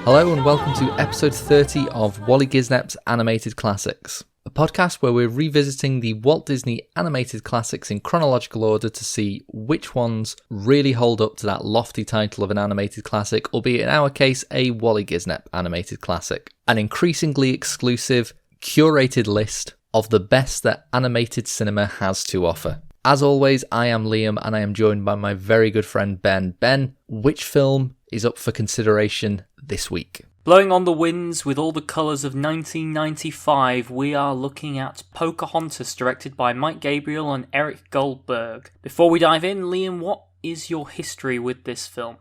Hello and welcome to episode 30 of Waly Gisnep's Animated Classics, a podcast where we're revisiting the Walt Disney animated classics in chronological order to see which ones really hold up to that lofty title of an animated classic, albeit in our case a Waly Gisnep animated classic. An increasingly exclusive, curated list of the best that animated cinema has to offer. As always, I am Liam and I am joined by my very good friend Ben. Ben, which film is up for consideration this week? Blowing on the winds with all the colours of 1995, we are looking at Pocahontas, directed by Mike Gabriel and Eric Goldberg. Before we dive in, Liam, what is your history with this film?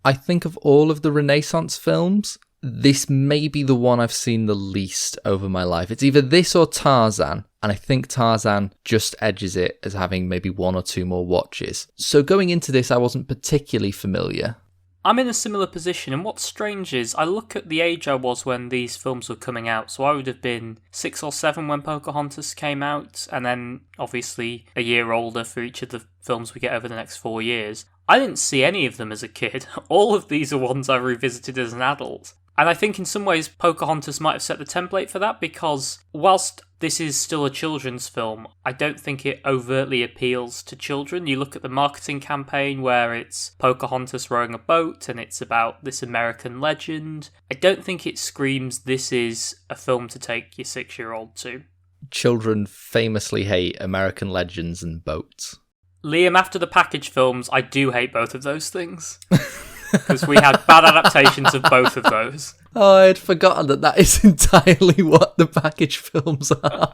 I think of all of the Renaissance films, this may be the one I've seen the least over my life. It's either this or Tarzan, and I think Tarzan just edges it as having maybe one or two more watches. So going into this, I wasn't particularly familiar. I'm in a similar position, and what's strange is I look at the age I was when these films were coming out, so I would have been 6 or 7 when Pocahontas came out, and then obviously a year older for each of the films we get over the next 4 years. I didn't see any of them as a kid. All of these are ones I revisited as an adult. And I think in some ways Pocahontas might have set the template for that, because whilst this is still a children's film, I don't think it overtly appeals to children. You look at the marketing campaign where it's Pocahontas rowing a boat and it's about this American legend. I don't think it screams this is a film to take your 6-year-old to. Children famously hate American legends and boats. Liam, after the package films, I do hate both of those things. Because we had bad adaptations of both of those. Oh, I had forgotten that is entirely what the package films are.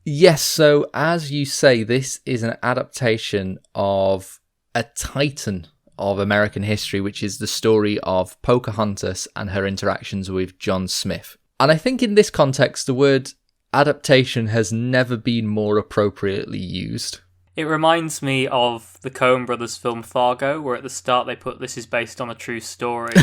Yes, so as you say, this is an adaptation of a titan of American history, which is the story of Pocahontas and her interactions with John Smith. And I think in this context, the word adaptation has never been more appropriately used. It reminds me of the Coen brothers film Fargo, where at the start they put this is based on a true story.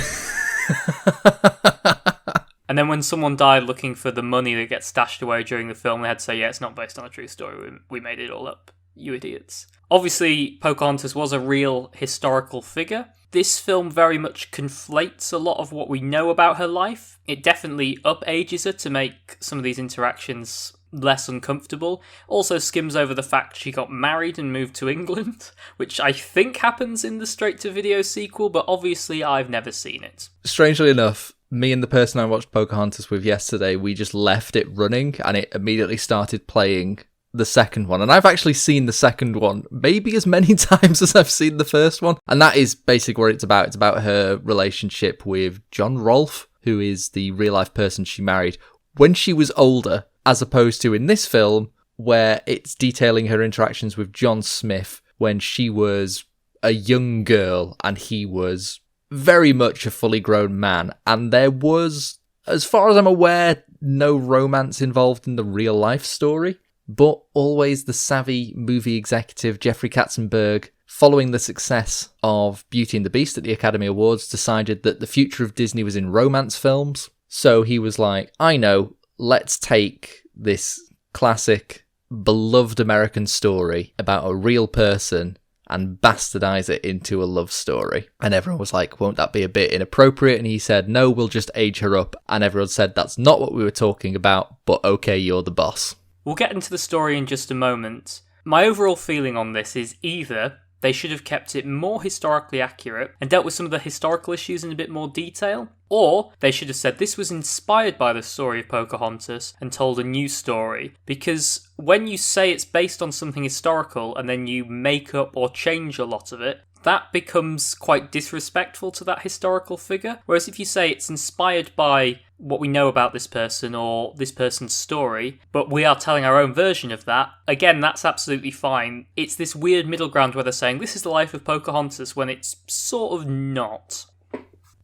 And then when someone died looking for the money that gets stashed away during the film, they had to say, yeah, it's not based on a true story, we made it all up, you idiots. Obviously, Pocahontas was a real historical figure. This film very much conflates a lot of what we know about her life. It definitely up-ages her to make some of these interactions less uncomfortable. Also skims over the fact she got married and moved to England, which I think happens in the straight-to-video sequel, but obviously I've never seen it. Strangely enough, me and the person I watched Pocahontas with yesterday, we just left it running and it immediately started playing the second one. And I've actually seen the second one maybe as many times as I've seen the first one. And that is basically what it's about. It's about her relationship with John Rolfe, who is the real-life person she married when she was older, as opposed to in this film, where it's detailing her interactions with John Smith when she was a young girl and he was very much a fully grown man. And there was, as far as I'm aware, no romance involved in the real life story, but always the savvy movie executive Jeffrey Katzenberg, following the success of Beauty and the Beast at the Academy Awards, decided that the future of Disney was in romance films. So he was like, I know, let's take this classic, beloved American story about a real person and bastardize it into a love story. And everyone was like, won't that be a bit inappropriate? And he said, no, we'll just age her up. And everyone said, that's not what we were talking about, but okay, you're the boss. We'll get into the story in just a moment. My overall feeling on this is either they should have kept it more historically accurate and dealt with some of the historical issues in a bit more detail, or they should have said this was inspired by the story of Pocahontas and told a new story. Because when you say it's based on something historical and then you make up or change a lot of it, that becomes quite disrespectful to that historical figure. Whereas if you say it's inspired by what we know about this person or this person's story, but we are telling our own version of that, again, that's absolutely fine. It's this weird middle ground where they're saying this is the life of Pocahontas when it's sort of not.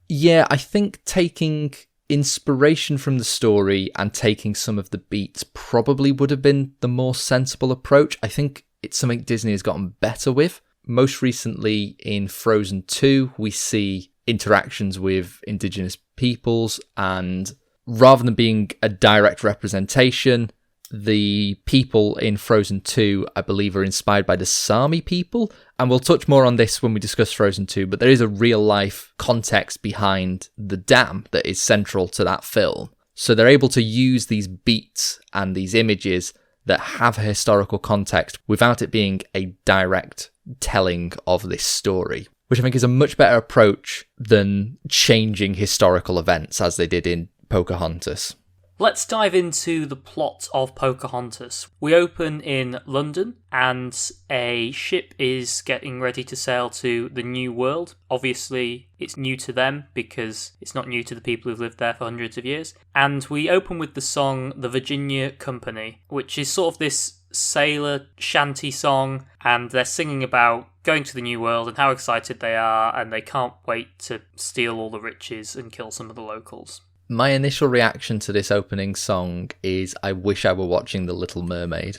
Yeah, I think taking inspiration from the story and taking some of the beats probably would have been the more sensible approach. I think it's something Disney has gotten better with. Most recently in Frozen 2, we see interactions with indigenous peoples, and rather than being a direct representation, the people in Frozen 2, I believe, are inspired by the Sami people. And we'll touch more on this when we discuss Frozen 2, but there is a real-life context behind the dam that is central to that film. So they're able to use these beats and these images that have a historical context without it being a direct telling of this story, which I think is a much better approach than changing historical events as they did in Pocahontas. Let's dive into the plot of Pocahontas. We open in London and a ship is getting ready to sail to the New World. Obviously, it's new to them because it's not new to the people who've lived there for hundreds of years. And we open with the song The Virginia Company, which is sort of this sailor shanty song, and they're singing about going to the New World and how excited they are, and they can't wait to steal all the riches and kill some of the locals. My initial reaction to this opening song is I wish I were watching The Little Mermaid.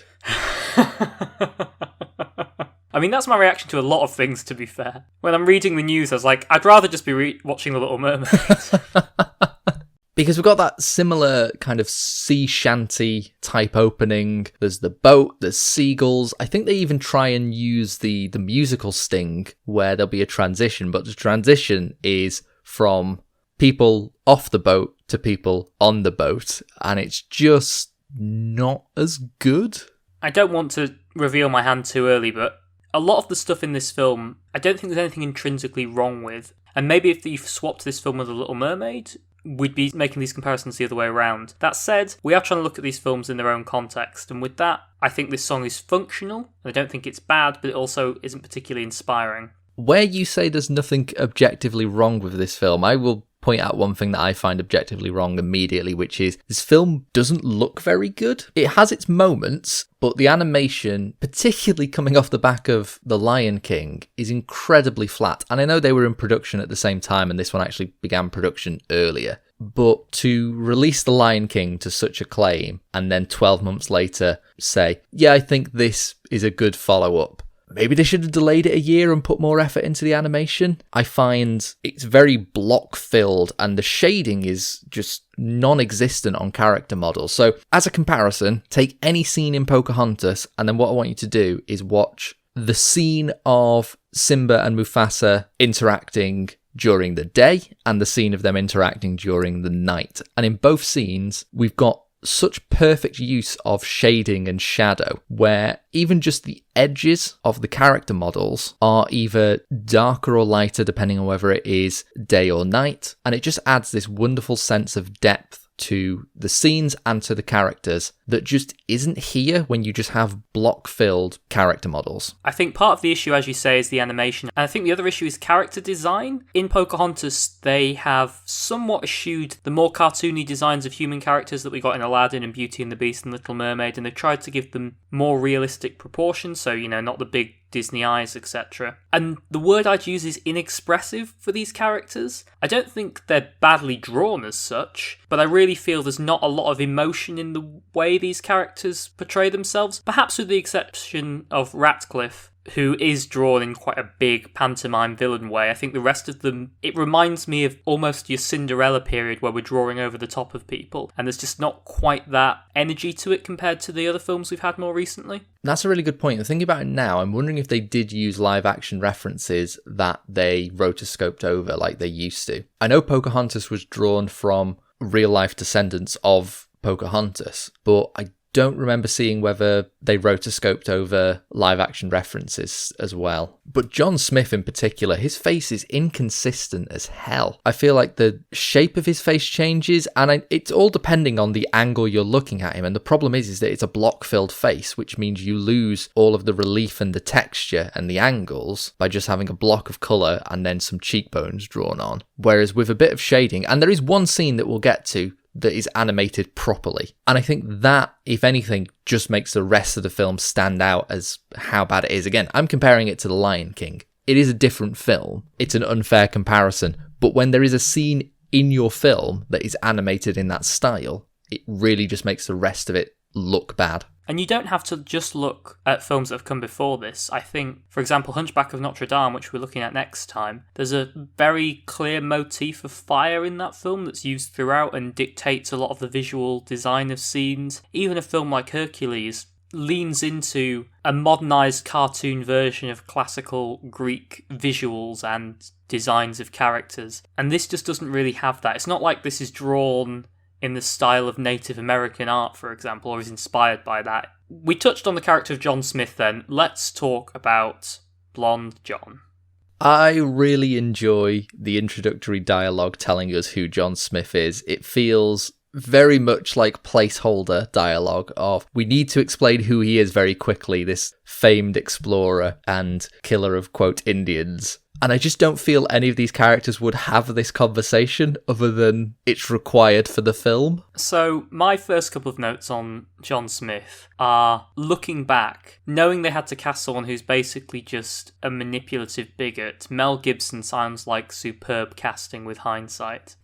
I mean, that's my reaction to a lot of things, to be fair. When I'm reading the news, I was like, I'd rather just be watching The Little Mermaid. Because we've got that similar kind of sea shanty type opening. There's the boat, there's seagulls. I think they even try and use the musical sting where there'll be a transition, but the transition is from people off the boat to people on the boat, and it's just not as good. I don't want to reveal my hand too early, but a lot of the stuff in this film, I don't think there's anything intrinsically wrong with. And maybe if you've swapped this film with The Little Mermaid, we'd be making these comparisons the other way around. That said, we are trying to look at these films in their own context, and with that, I think this song is functional. I don't think it's bad, but it also isn't particularly inspiring. Where you say there's nothing objectively wrong with this film, I will point out one thing that I find objectively wrong immediately, which is this film doesn't look very good. It has its moments, but the animation, particularly coming off the back of The Lion King, is incredibly flat. And I know they were in production at the same time, and this one actually began production earlier. But to release The Lion King to such acclaim, and then 12 months later say, yeah, I think this is a good follow-up. Maybe they should have delayed it a year and put more effort into the animation. I find it's very block-filled and the shading is just non-existent on character models. So as a comparison, take any scene in Pocahontas and then what I want you to do is watch the scene of Simba and Mufasa interacting during the day and the scene of them interacting during the night. And in both scenes, we've got such perfect use of shading and shadow where even just the edges of the character models are either darker or lighter depending on whether it is day or night, and it just adds this wonderful sense of depth to the scenes and to the characters that just isn't here when you just have block-filled character models. I think part of the issue, as you say, is the animation. And I think the other issue is character design. In Pocahontas, they have somewhat eschewed the more cartoony designs of human characters that we got in Aladdin and Beauty and the Beast and Little Mermaid, and they've tried to give them more realistic proportions, so, not the big Disney eyes, etc. And the word I'd use is inexpressive for these characters. I don't think they're badly drawn as such, but I really feel there's not a lot of emotion in the way these characters portray themselves, perhaps with the exception of Ratcliffe, who is drawn in quite a big pantomime villain way. I think the rest of them, it reminds me of almost your Cinderella period where we're drawing over the top of people, and there's just not quite that energy to it compared to the other films we've had more recently. That's a really good point. Thinking about it now, I'm wondering if they did use live action references that they rotoscoped over like they used to. I know Pocahontas was drawn from real life descendants of Pocahontas, but I don't remember seeing whether they rotoscoped over live action references as well. But John Smith in particular, his face is inconsistent as hell. I feel like the shape of his face changes, and it's all depending on the angle you're looking at him. And the problem is that it's a block-filled face, which means you lose all of the relief and the texture and the angles by just having a block of colour and then some cheekbones drawn on. Whereas with a bit of shading, and there is one scene that we'll get to that is animated properly. And I think that, if anything, just makes the rest of the film stand out as how bad it is. Again, I'm comparing it to The Lion King. It is a different film. It's an unfair comparison. But when there is a scene in your film that is animated in that style, it really just makes the rest of it look bad. And you don't have to just look at films that have come before this. I think, for example, Hunchback of Notre Dame, which we're looking at next time, there's a very clear motif of fire in that film that's used throughout and dictates a lot of the visual design of scenes. Even a film like Hercules leans into a modernised cartoon version of classical Greek visuals and designs of characters. And this just doesn't really have that. It's not like this is drawn in the style of Native American art, for example, or is inspired by that. We touched on the character of John Smith then. Let's talk about Blonde John. I really enjoy the introductory dialogue telling us who John Smith is. It feels very much like placeholder dialogue of, we need to explain who he is very quickly, this famed explorer and killer of, quote, Indians. And I just don't feel any of these characters would have this conversation other than it's required for the film. So my first couple of notes on John Smith are, looking back, knowing they had to cast someone who's basically just a manipulative bigot, Mel Gibson sounds like superb casting with hindsight.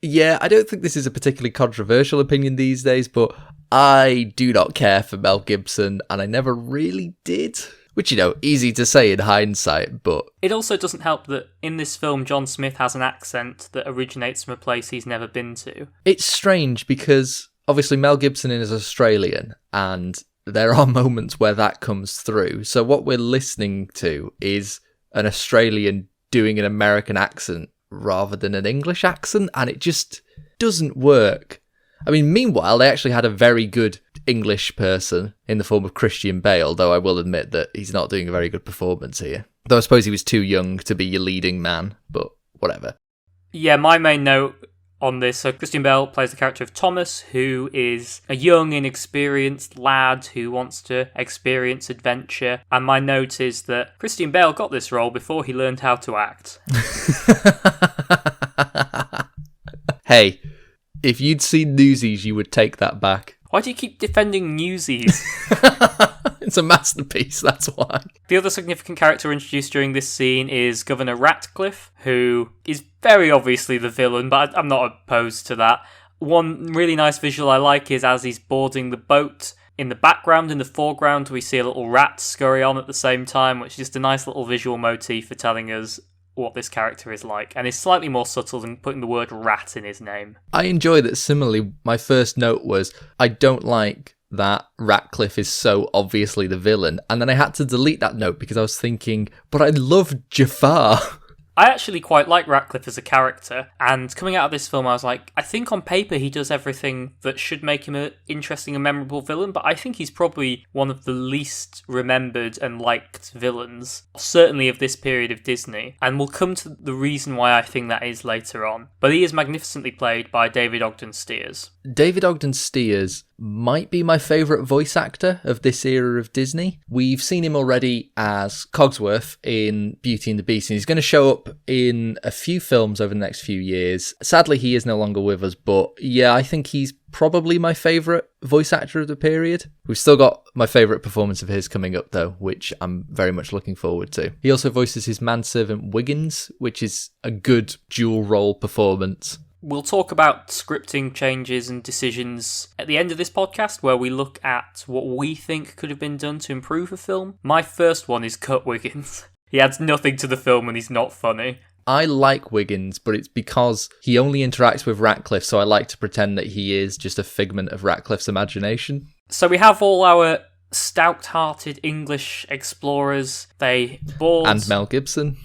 Yeah, I don't think this is a particularly controversial opinion these days, but I do not care for Mel Gibson, and I never really did. Which, you know, easy to say in hindsight, but... It also doesn't help that in this film, John Smith has an accent that originates from a place he's never been to. It's strange because, obviously, Mel Gibson is Australian, and there are moments where that comes through. So what we're listening to is an Australian doing an American accent rather than an English accent, and it just doesn't work. I mean, meanwhile, they actually had a very good English person in the form of Christian Bale, though I will admit that he's not doing a very good performance here. Though I suppose he was too young to be your leading man, but whatever. Yeah, my main note on this, so Christian Bale plays the character of Thomas, who is a young, inexperienced lad who wants to experience adventure, and my note is that Christian Bale got this role before he learned how to act. Hey, if you'd seen Newsies, you would take that back. Why do you keep defending Newsies? It's a masterpiece, that's why. The other significant character introduced during this scene is Governor Ratcliffe, who is very obviously the villain, but I'm not opposed to that. One really nice visual I like is as he's boarding the boat, in the background, in the foreground, we see a little rat scurry on at the same time, which is just a nice little visual motif for telling us what this character is like, and is slightly more subtle than putting the word rat in his name. I enjoy that. Similarly, my first note was, I don't like that Ratcliffe is so obviously the villain, and then I had to delete that note because I was thinking, but I love Jafar. I actually quite like Ratcliffe as a character, and coming out of this film I was like, I think on paper he does everything that should make him an interesting and memorable villain, but I think he's probably one of the least remembered and liked villains, certainly of this period of Disney, and we'll come to the reason why I think that is later on. But he is magnificently played by David Ogden Stiers. David Ogden Stiers might be my favourite voice actor of this era of Disney. We've seen him already as Cogsworth in Beauty and the Beast, and he's going to show up in a few films over the next few years. Sadly, he is no longer with us, but yeah, I think he's probably my favourite voice actor of the period. We've still got my favourite performance of his coming up, though, which I'm very much looking forward to. He also voices his manservant Wiggins, which is a good dual role performance. We'll talk about scripting changes and decisions at the end of this podcast, where we look at what we think could have been done to improve a film. My first one is cut Wiggins. He adds nothing to the film and he's not funny. I like Wiggins, but it's because he only interacts with Ratcliffe, so I like to pretend that he is just a figment of Ratcliffe's imagination. So we have all our stout-hearted English explorers. They board... And Mel Gibson.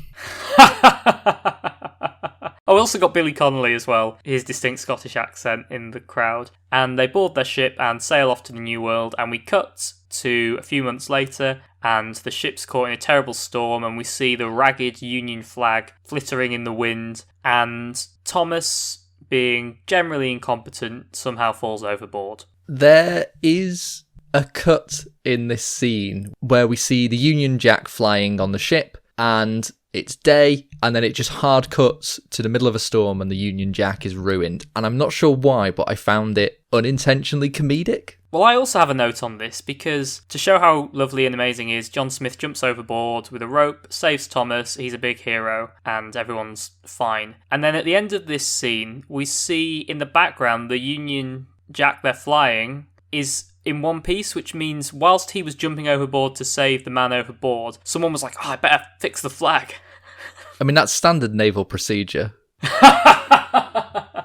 Oh, we also got Billy Connolly as well, his distinct Scottish accent in the crowd. And they board their ship and sail off to the New World, and we cut to a few months later, and the ship's caught in a terrible storm, and we see the ragged Union flag flittering in the wind, and Thomas, being generally incompetent, somehow falls overboard. There is a cut in this scene where we see the Union Jack flying on the ship, and it's day, and then it just hard cuts to the middle of a storm and the Union Jack is ruined. And I'm not sure why, but I found it unintentionally comedic. Well, I also have a note on this, because to show how lovely and amazing he is, John Smith jumps overboard with a rope, saves Thomas, he's a big hero, and everyone's fine. And then at the end of this scene, we see in the background the Union Jack they're flying is in One Piece, which means whilst he was jumping overboard to save the man overboard, someone was like, oh, I better fix the flag. I mean, that's standard naval procedure.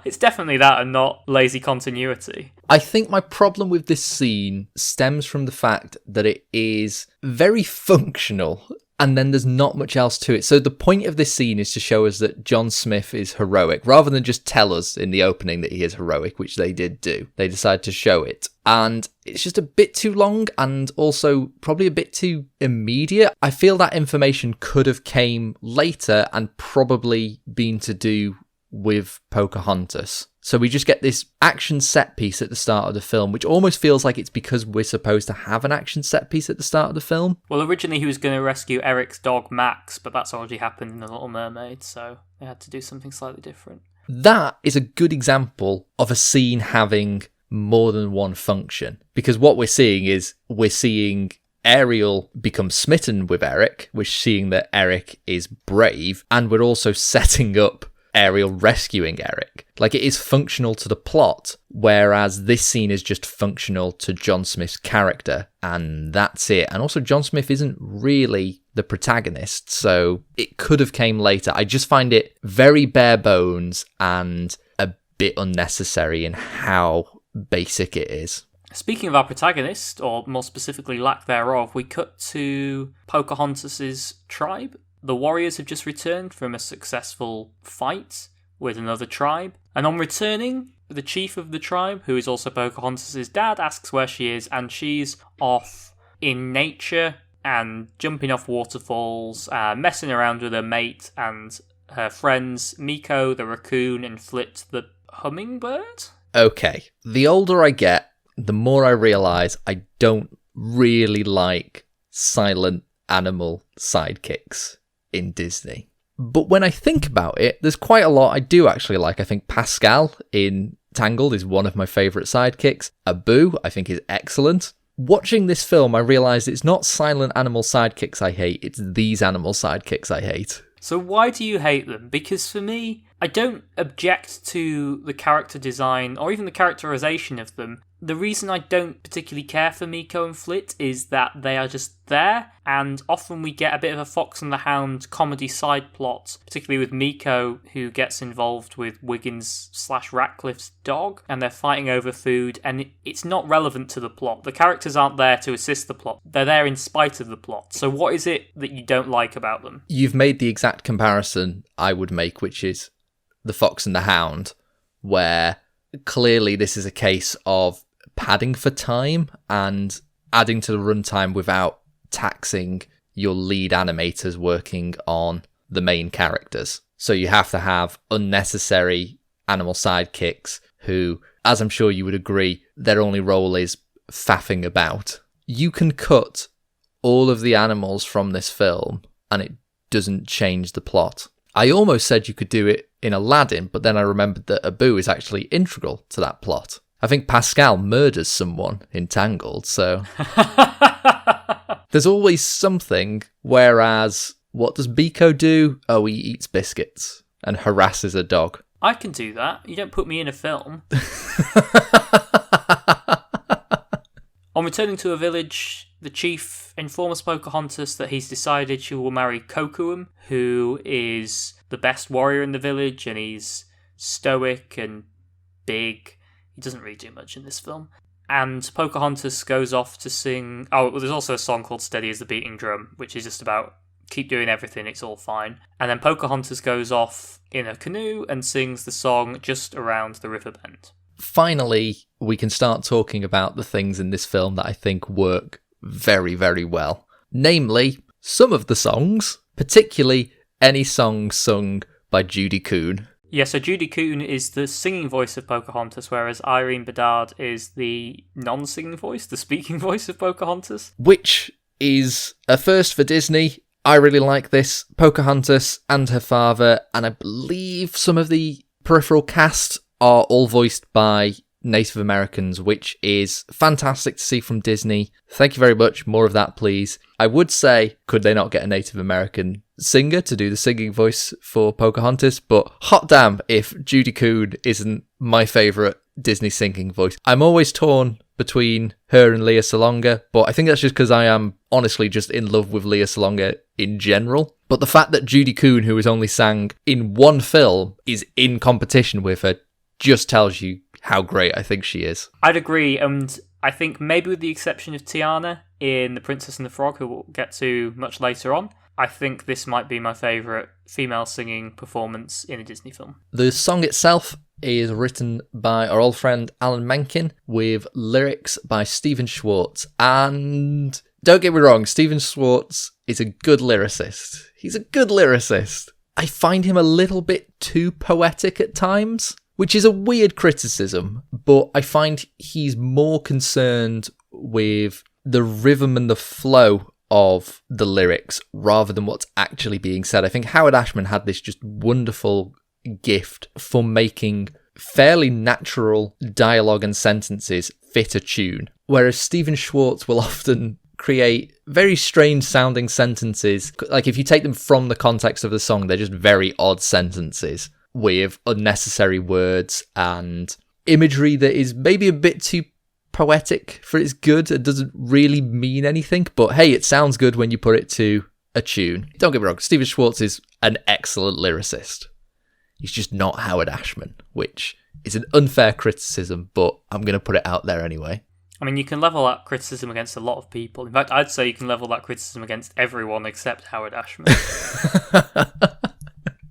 It's definitely that and not lazy continuity. I think my problem with this scene stems from the fact that it is very functional and then there's not much else to it. So the point of this scene is to show us that John Smith is heroic, rather than just tell us in the opening that he is heroic, which they did do. They decided to show it. And it's just a bit too long and also probably a bit too immediate. I feel that information could have came later and probably been to do with Pocahontas. So we just get this action set piece at the start of the film, which almost feels like it's because we're supposed to have an action set piece at the start of the film. Well, originally he was going to rescue Eric's dog Max, but that's already happened in The Little Mermaid, so they had to do something slightly different. That is a good example of a scene having more than one function, because what we're seeing Ariel become smitten with Eric, we're seeing that Eric is brave, and we're also setting up Ariel rescuing Eric. Like, it is functional to the plot, whereas this scene is just functional to John Smith's character, and that's it. And also, John Smith isn't really the protagonist, so it could have came later. I just find it very bare bones and a bit unnecessary in how basic it is. Speaking of our protagonist, or more specifically lack thereof, we cut to Pocahontas' tribe. The warriors have just returned from a successful fight with another tribe, and on returning, the chief of the tribe, who is also Pocahontas' dad, asks where she is, and she's off in nature and jumping off waterfalls, messing around with her mate and her friends, Miko the raccoon and Flit the hummingbird. Okay, the older I get, the more I realise I don't really like silent animal sidekicks in Disney. But when I think about it, there's quite a lot I do actually like. I think Pascal in Tangled is one of my favourite sidekicks. Abu, I think, is excellent. Watching this film, I realised it's not silent animal sidekicks I hate, it's these animal sidekicks I hate. So why do you hate them? Because for me, I don't object to the character design or even the characterization of them. The reason I don't particularly care for Miko and Flit is that they are just there, and often we get a bit of a Fox and the Hound comedy side plot, particularly with Miko, who gets involved with Wiggins/Ratcliffe's dog, and they're fighting over food, and it's not relevant to the plot. The characters aren't there to assist the plot. They're there in spite of the plot. So what is it that you don't like about them? You've made the exact comparison I would make, which is the Fox and the Hound, where clearly this is a case of padding for time and adding to the runtime without taxing your lead animators working on the main characters. So you have to have unnecessary animal sidekicks who, as I'm sure you would agree, their only role is faffing about. You can cut all of the animals from this film and it doesn't change the plot. I almost said you could do it in Aladdin, but then I remembered that Abu is actually integral to that plot. I think Pascal murders someone in Tangled, so there's always something, whereas what does Biko do? Oh, he eats biscuits and harasses a dog. I can do that. You don't put me in a film. On returning to a village, the chief informs Pocahontas that he's decided she will marry Kocoum, who is the best warrior in the village, and he's stoic and big. He doesn't really do much in this film. And Pocahontas goes off to sing... Oh, well, there's also a song called Steady as the Beating Drum, which is just about keep doing everything, it's all fine. And then Pocahontas goes off in a canoe and sings the song Just Around the Riverbend. Finally, we can start talking about the things in this film that I think work very, very well. Namely, some of the songs, particularly any song sung by Judy Kuhn. Yeah, so Judy Kuhn is the singing voice of Pocahontas, whereas Irene Bedard is the non-singing voice, the speaking voice of Pocahontas. Which is a first for Disney. I really like this. Pocahontas and her father, and I believe some of the peripheral cast are all voiced by Native Americans, which is fantastic to see from Disney. Thank you very much. More of that, please. I would say, could they not get a Native American singer to do the singing voice for Pocahontas? But hot damn if Judy Kuhn isn't my favourite Disney singing voice. I'm always torn between her and Lea Salonga, but I think that's just because I am honestly just in love with Lea Salonga in general. But the fact that Judy Kuhn, who has only sang in one film, is in competition with her just tells you how great I think she is. I'd agree, and I think maybe with the exception of Tiana in The Princess and the Frog, who we'll get to much later on, I think this might be my favourite female singing performance in a Disney film. The song itself is written by our old friend Alan Menken with lyrics by Stephen Schwartz. And don't get me wrong, Stephen Schwartz is a good lyricist. He's a good lyricist. I find him a little bit too poetic at times, which is a weird criticism, but I find he's more concerned with the rhythm and the flow of the lyrics rather than what's actually being said. I think Howard Ashman had this just wonderful gift for making fairly natural dialogue and sentences fit a tune, whereas Stephen Schwartz will often create very strange sounding sentences. Like if you take them from the context of the song, they're just very odd sentences with unnecessary words and imagery that is maybe a bit too poetic for its good. It doesn't really mean anything, but hey, it sounds good when you put it to a tune. Don't get me wrong, Stephen Schwartz is an excellent lyricist. He's just not Howard Ashman, which is an unfair criticism, but I'm going to put it out there anyway. I mean, you can level that criticism against a lot of people. In fact, I'd say you can level that criticism against everyone except Howard Ashman.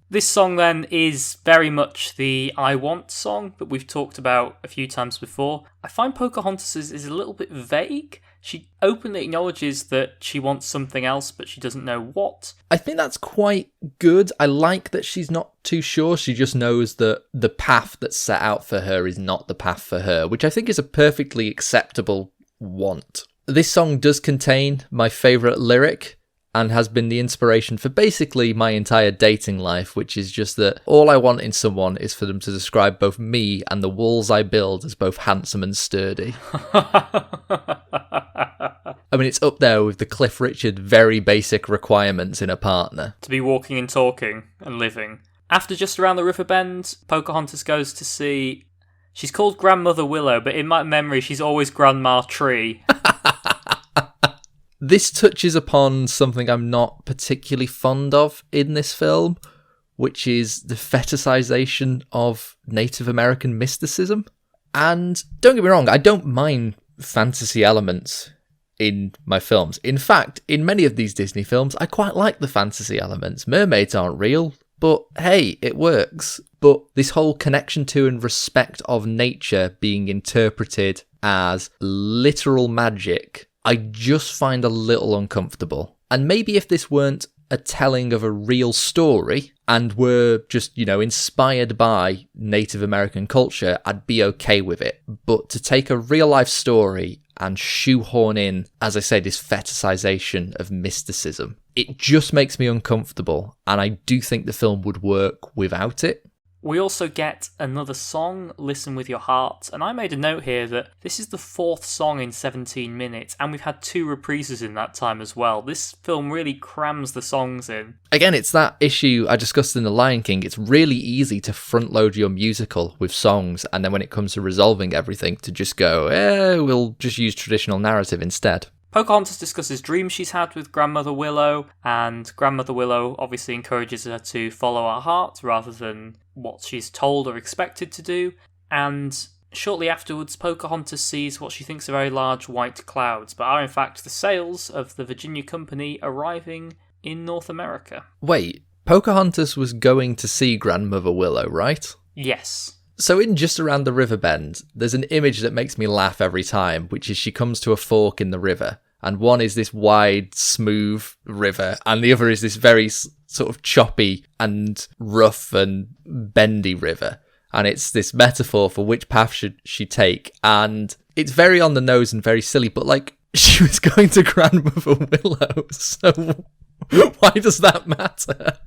This song, then, is very much the I Want song that we've talked about a few times before. I find Pocahontas is a little bit vague. She openly acknowledges that she wants something else, but she doesn't know what. I think that's quite good. I like that she's not too sure. She just knows that the path that's set out for her is not the path for her, which I think is a perfectly acceptable want. This song does contain my favourite lyric, and has been the inspiration for basically my entire dating life, which is just that all I want in someone is for them to describe both me and the walls I build as both handsome and sturdy. I mean, it's up there with the Cliff Richard very basic requirements in a partner. To be walking and talking and living. After Just Around the Riverbend, Pocahontas goes to see... She's called Grandmother Willow, but in my memory, she's always Grandma Tree. This touches upon something I'm not particularly fond of in this film, which is the fetishization of Native American mysticism. And don't get me wrong, I don't mind fantasy elements in my films. In fact, in many of these Disney films, I quite like the fantasy elements. Mermaids aren't real, but hey, it works. But this whole connection to and respect of nature being interpreted as literal magic, I just find a little uncomfortable. And maybe if this weren't a telling of a real story and were just, inspired by Native American culture, I'd be okay with it. But to take a real life story and shoehorn in, as I say, this fetishization of mysticism, it just makes me uncomfortable. And I do think the film would work without it. We also get another song, Listen With Your Heart, and I made a note here that this is the fourth song in 17 minutes, and we've had 2 reprises in that time as well. This film really crams the songs in. Again, it's that issue I discussed in The Lion King. It's really easy to front load your musical with songs, and then when it comes to resolving everything, to just go, we'll just use traditional narrative instead. Pocahontas discusses dreams she's had with Grandmother Willow, and Grandmother Willow obviously encourages her to follow her heart rather than what she's told or expected to do. And shortly afterwards, Pocahontas sees what she thinks are very large white clouds, but are in fact the sails of the Virginia Company arriving in North America. Wait, Pocahontas was going to see Grandmother Willow, right? Yes. So in Just Around the Riverbend, there's an image that makes me laugh every time, which is she comes to a fork in the river, and one is this wide, smooth river, and the other is this very sort of choppy and rough and bendy river. And it's this metaphor for which path should she take, and it's very on the nose and very silly, but she was going to Grandmother Willow, so why does that matter?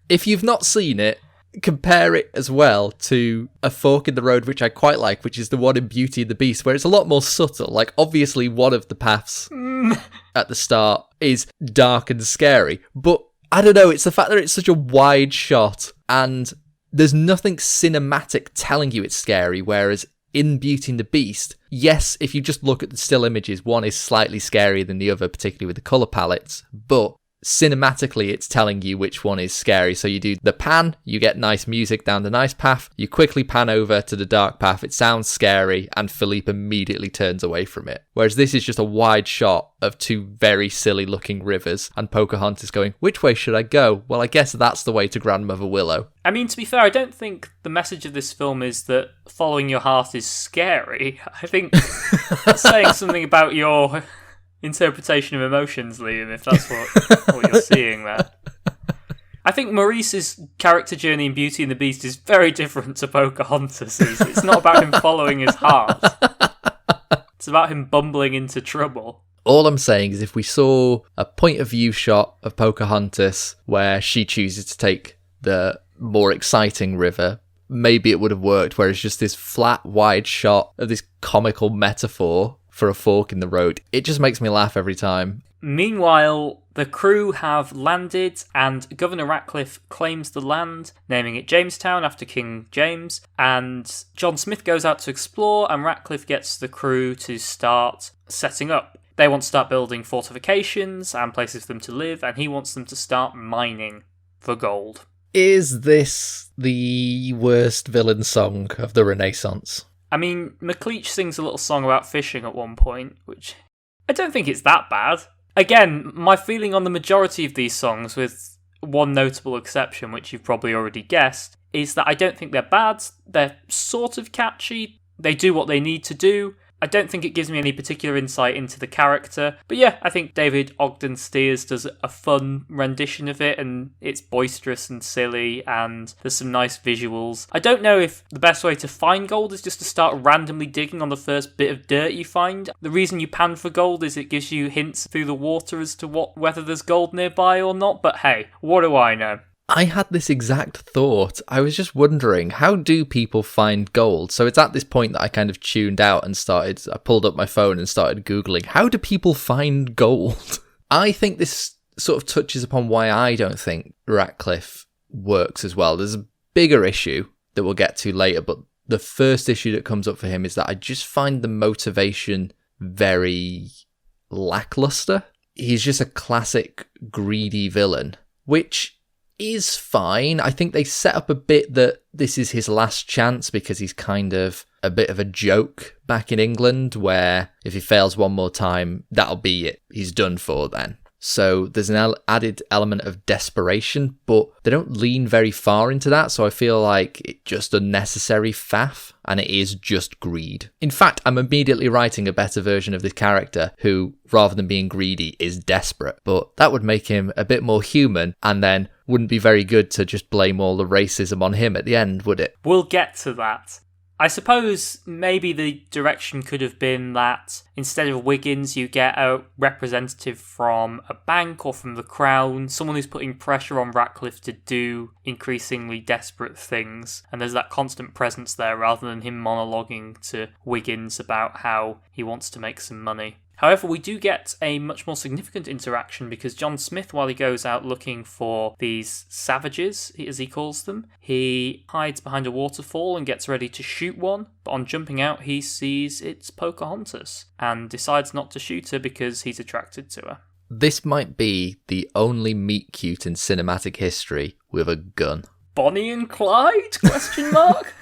If you've not seen it, compare it as well to A Fork in the Road, which I quite like, which is the one in Beauty and the Beast, where it's a lot more subtle. Obviously, one of the paths at the start is dark and scary, but I don't know, it's the fact that it's such a wide shot, and there's nothing cinematic telling you it's scary, whereas in Beauty and the Beast, yes, if you just look at the still images, one is slightly scarier than the other, particularly with the colour palettes, but cinematically it's telling you which one is scary. So you do the pan, you get nice music down the nice path, you quickly pan over to the dark path, it sounds scary, and Philippe immediately turns away from it. Whereas this is just a wide shot of two very silly looking rivers, and Pocahontas going, which way should I go? Well, I guess that's the way to Grandmother Willow. I mean, to be fair, I don't think the message of this film is that following your heart is scary. I think it's saying something about your interpretation of emotions, Liam, if that's what you're seeing there. I think Maurice's character journey in Beauty and the Beast is very different to Pocahontas's. It's not about him following his heart. It's about him bumbling into trouble. All I'm saying is if we saw a point of view shot of Pocahontas where she chooses to take the more exciting river, maybe it would have worked, whereas just this flat, wide shot of this comical metaphor for a fork in the road, it just makes me laugh every time. Meanwhile, the crew have landed and Governor Ratcliffe claims the land, naming it Jamestown after King James, and John Smith goes out to explore and Ratcliffe gets the crew to start setting up. They want to start building fortifications and places for them to live, and he wants them to start mining for gold. Is this the worst villain song of the Renaissance? I mean, McLeach sings a little song about fishing at one point, which I don't think it's that bad. Again, my feeling on the majority of these songs, with one notable exception, which you've probably already guessed, is that I don't think they're bad. They're sort of catchy. They do what they need to do. I don't think it gives me any particular insight into the character. But yeah, I think David Ogden Stiers does a fun rendition of it, and it's boisterous and silly, and there's some nice visuals. I don't know if the best way to find gold is just to start randomly digging on the first bit of dirt you find. The reason you pan for gold is it gives you hints through the water as to whether there's gold nearby or not, but hey, what do I know? I had this exact thought. I was just wondering, how do people find gold? So it's at this point that I kind of tuned out and I pulled up my phone and started Googling, how do people find gold? I think this sort of touches upon why I don't think Ratcliffe works as well. There's a bigger issue that we'll get to later, but the first issue that comes up for him is that I just find the motivation very lackluster. He's just a classic greedy villain, which is fine. I think they set up a bit that this is his last chance because he's kind of a bit of a joke back in England where if he fails one more time, that'll be it. He's done for then. So there's an added element of desperation, but they don't lean very far into that, so I feel like it's just unnecessary faff, and it is just greed. In fact, I'm immediately writing a better version of this character who, rather than being greedy, is desperate, but that would make him a bit more human, and then wouldn't be very good to just blame all the racism on him at the end, would it? We'll get to that. I suppose maybe the direction could have been that instead of Wiggins, you get a representative from a bank or from the Crown, someone who's putting pressure on Ratcliffe to do increasingly desperate things, and there's that constant presence there rather than him monologuing to Wiggins about how he wants to make some money. However, we do get a much more significant interaction because John Smith, while he goes out looking for these savages, as he calls them, he hides behind a waterfall and gets ready to shoot one. But on jumping out, he sees it's Pocahontas and decides not to shoot her because he's attracted to her. This might be the only meet cute in cinematic history with a gun. Bonnie and Clyde? Question mark?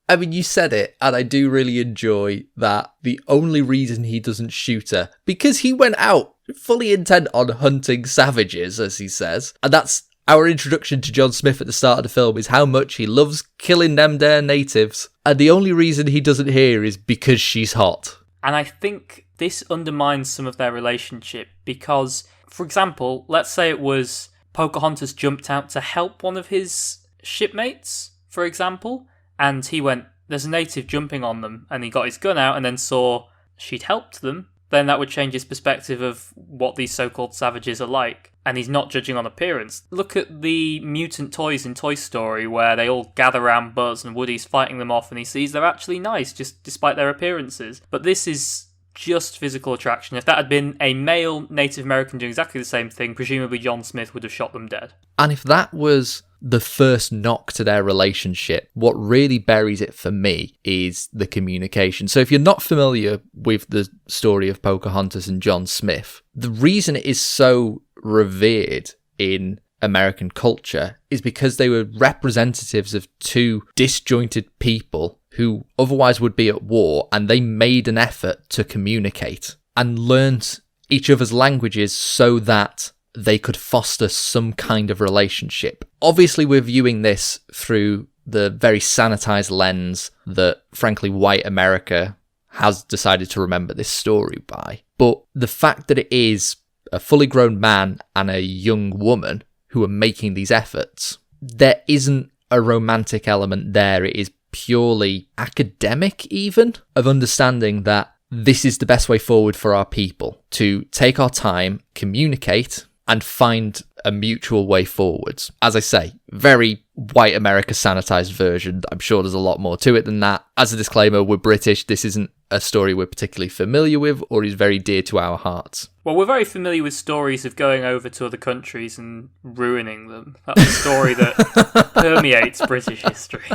I mean, you said it, and I do really enjoy that the only reason he doesn't shoot her, because he went out fully intent on hunting savages, as he says, and that's our introduction to John Smith at the start of the film, is how much he loves killing them there natives, and the only reason he doesn't hear is because she's hot. And I think this undermines some of their relationship, because, for example, let's say it was Pocahontas jumped out to help one of his shipmates, for example, and he went, there's a native jumping on them, and he got his gun out and then saw she'd helped them, then that would change his perspective of what these so-called savages are like. And he's not judging on appearance. Look at the mutant toys in Toy Story where they all gather around Buzz and Woody's fighting them off and he sees they're actually nice, just despite their appearances. But this is just physical attraction. If that had been a male Native American doing exactly the same thing, presumably John Smith would have shot them dead. And if that was the first knock to their relationship. What really buries it for me is the communication. So if you're not familiar with the story of Pocahontas and John Smith, the reason it is so revered in American culture is because they were representatives of two disjointed people who otherwise would be at war, and they made an effort to communicate and learned each other's languages so that they could foster some kind of relationship. Obviously, we're viewing this through the very sanitized lens that, frankly, white America has decided to remember this story by. But the fact that it is a fully grown man and a young woman who are making these efforts, there isn't a romantic element there. It is purely academic, even, of understanding that this is the best way forward for our people, to take our time, communicate, and find a mutual way forwards. As I say, very white America sanitized version. I'm sure there's a lot more to it than that. As a disclaimer, we're British. This isn't a story we're particularly familiar with or is very dear to our hearts. Well, we're very familiar with stories of going over to other countries and ruining them. That's a story that permeates British history.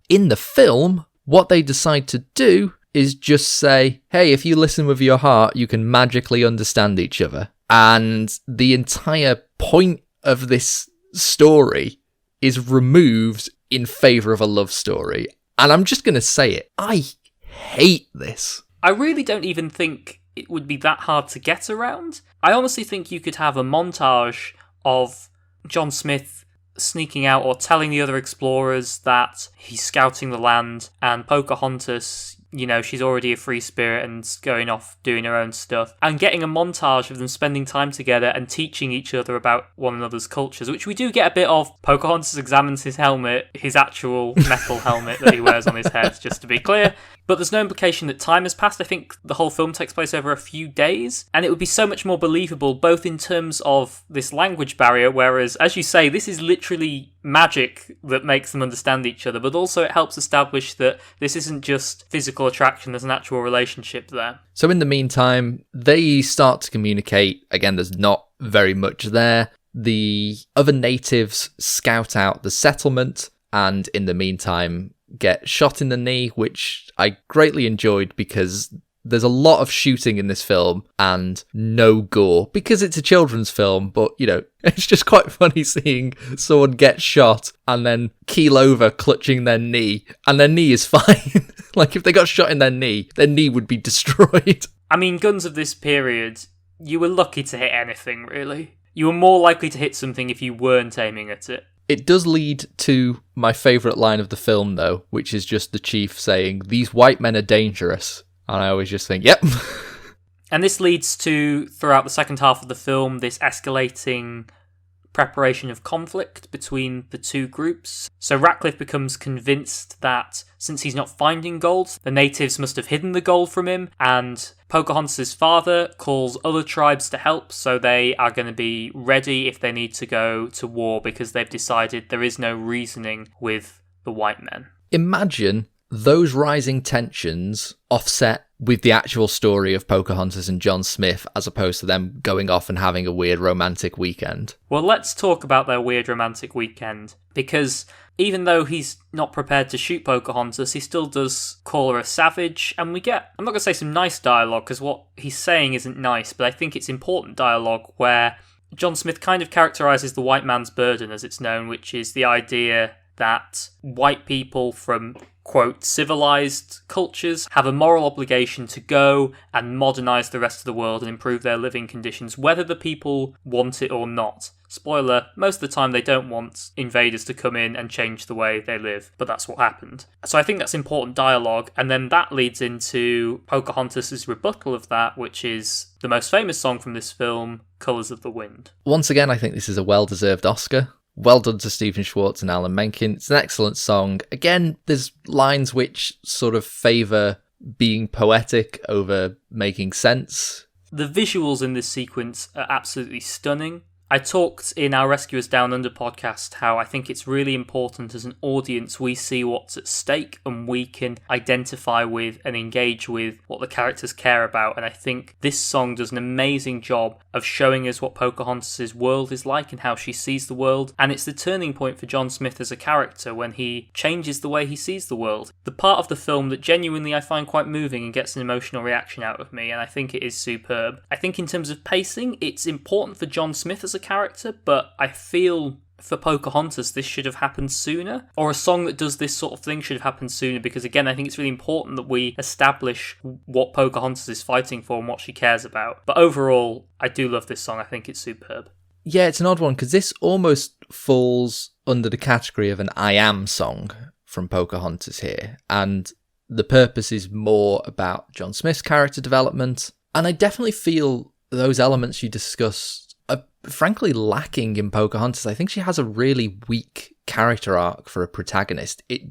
In the film, what they decide to do is just say, hey, if you listen with your heart, you can magically understand each other. And the entire point of this story is removed in favour of a love story. And I'm just going to say it. I hate this. I really don't even think it would be that hard to get around. I honestly think you could have a montage of John Smith sneaking out or telling the other explorers that he's scouting the land, and Pocahontas, she's already a free spirit and going off doing her own stuff, and getting a montage of them spending time together and teaching each other about one another's cultures, which we do get a bit of. Pocahontas examines his helmet, his actual metal helmet that he wears on his head, just to be clear. But there's no implication that time has passed. I think the whole film takes place over a few days, and it would be so much more believable, both in terms of this language barrier, whereas, as you say, this is literally magic that makes them understand each other, but also it helps establish that this isn't just physical attraction, there's an actual relationship there. So in the meantime, they start to communicate. Again, there's not very much there. The other natives scout out the settlement, and in the meantime get shot in the knee, which I greatly enjoyed because there's a lot of shooting in this film and no gore because it's a children's film, but it's just quite funny seeing someone get shot and then keel over clutching their knee, and their knee is fine. Like, if they got shot in their knee would be destroyed. I mean, guns of this period, you were lucky to hit anything, really. You were more likely to hit something if you weren't aiming at it. It does lead to my favourite line of the film, though, which is just the chief saying, "These white men are dangerous." And I always just think, yep. And this leads to, throughout the second half of the film, this escalating preparation of conflict between the two groups. So Ratcliffe becomes convinced that since he's not finding gold, the natives must have hidden the gold from him, and Pocahontas' father calls other tribes to help, so they are going to be ready if they need to go to war because they've decided there is no reasoning with the white men. Imagine those rising tensions offset with the actual story of Pocahontas and John Smith, as opposed to them going off and having a weird romantic weekend. Well, let's talk about their weird romantic weekend, because even though he's not prepared to shoot Pocahontas, he still does call her a savage, and we get, I'm not going to say some nice dialogue, because what he's saying isn't nice, but I think it's important dialogue where John Smith kind of characterises the white man's burden, as it's known, which is the idea that white people from, quote, civilized cultures have a moral obligation to go and modernize the rest of the world and improve their living conditions, whether the people want it or not. Spoiler, most of the time they don't want invaders to come in and change the way they live, but that's what happened. So I think that's important dialogue, and then that leads into Pocahontas' rebuttal of that, which is the most famous song from this film, Colours of the Wind. Once again, I think this is a well-deserved Oscar. Well done to Stephen Schwartz and Alan Menken. It's an excellent song. Again, there's lines which sort of favour being poetic over making sense. The visuals in this sequence are absolutely stunning. I talked in our Rescuers Down Under podcast how I think it's really important as an audience we see what's at stake and we can identify with and engage with what the characters care about. And I think this song does an amazing job of showing us what Pocahontas' world is like and how she sees the world. And it's the turning point for John Smith as a character when he changes the way he sees the world. The part of the film that genuinely I find quite moving and gets an emotional reaction out of me, and I think it is superb. I think in terms of pacing, it's important for John Smith as a character, but I feel for Pocahontas this should have happened sooner, or a song that does this sort of thing should have happened sooner, because again I think it's really important that we establish what Pocahontas is fighting for and what she cares about. But overall, I do love this song. I think it's superb. Yeah, it's an odd one because this almost falls under the category of an I Am song from Pocahontas here, and the purpose is more about John Smith's character development, and I definitely feel those elements you discussed are frankly lacking in Pocahontas. I think she has a really weak character arc for a protagonist. It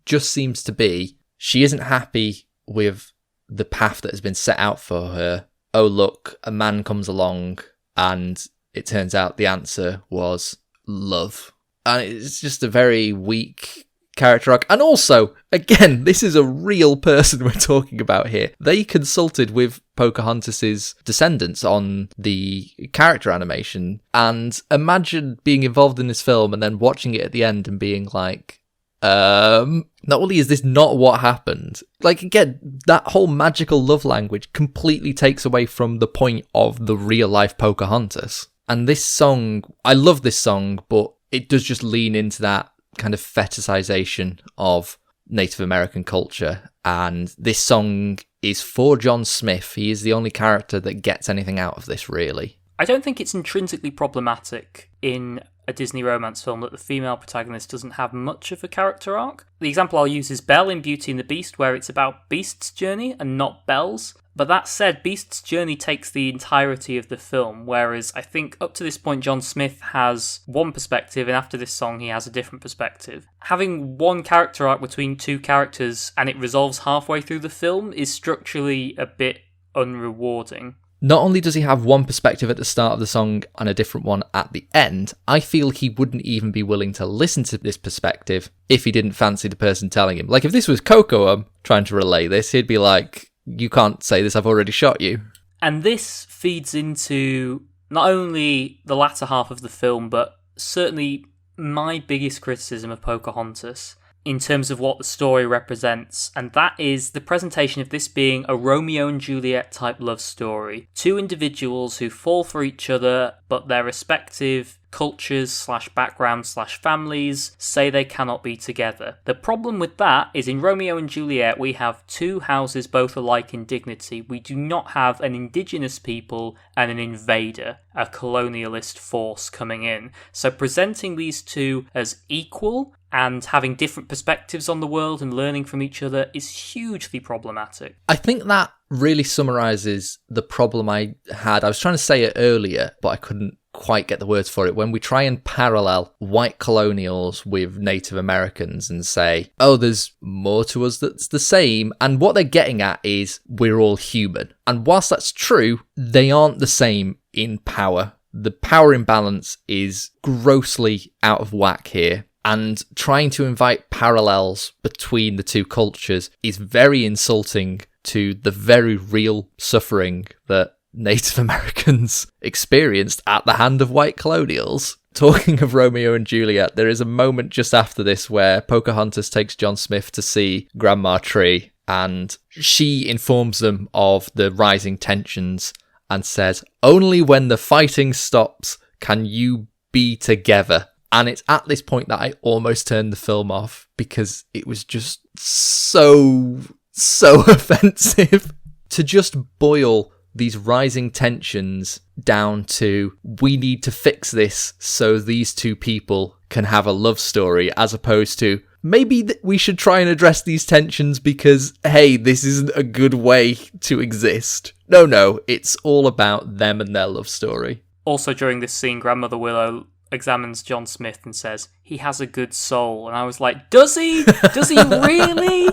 just seems to be she isn't happy with the path that has been set out for her. Oh look, a man comes along and it turns out the answer was love. And it's just a very weak character arc. And also, again, this is a real person we're talking about here. They consulted with Pocahontas's descendants on the character animation, and imagine being involved in this film and then watching it at the end and being like, not only is this not what happened, like, again, that whole magical love language completely takes away from the point of the real life Pocahontas. And this song, I love this song, but it does just lean into that kind of fetishization of Native American culture. And this song is for John Smith. He is the only character that gets anything out of this, really. I don't think it's intrinsically problematic in a Disney romance film that the female protagonist doesn't have much of a character arc. The example I'll use is Belle in Beauty and the Beast, where it's about Beast's journey and not Belle's. But that said, Beast's journey takes the entirety of the film, whereas I think up to this point John Smith has one perspective, and after this song he has a different perspective. Having one character arc between two characters and it resolves halfway through the film is structurally a bit unrewarding. Not only does he have one perspective at the start of the song and a different one at the end, I feel he wouldn't even be willing to listen to this perspective if he didn't fancy the person telling him. Like, if this was Coco trying to relay this, he'd be like, you can't say this, I've already shot you. And this feeds into not only the latter half of the film, but certainly my biggest criticism of Pocahontas in terms of what the story represents, and that is the presentation of this being a Romeo and Juliet type love story. Two individuals who fall for each other, but their respective cultures / backgrounds / families say they cannot be together. The problem with that is in Romeo and Juliet we have two houses both alike in dignity. We do not have an indigenous people and an invader, a colonialist force coming in. So presenting these two as equal and having different perspectives on the world and learning from each other is hugely problematic. I think that really summarises the problem I had. I was trying to say it earlier, but I couldn't quite get the words for it. When we try and parallel white colonials with Native Americans and say, oh, there's more to us that's the same. And what they're getting at is we're all human. And whilst that's true, they aren't the same in power. The power imbalance is grossly out of whack here. And trying to invite parallels between the two cultures is very insulting to the very real suffering that Native Americans experienced at the hand of white colonials. Talking of Romeo and Juliet, there is a moment just after this where Pocahontas takes John Smith to see Grandma Tree, and she informs them of the rising tensions and says, only when the fighting stops can you be together. And it's at this point that I almost turned the film off because it was just so offensive. To just boil these rising tensions down to, we need to fix this so these two people can have a love story, as opposed to, maybe we should try and address these tensions because, hey, this isn't a good way to exist. No, it's all about them and their love story. Also during this scene, Grandmother Willow examines John Smith and says, he has a good soul. And I was like, does he? Does he really?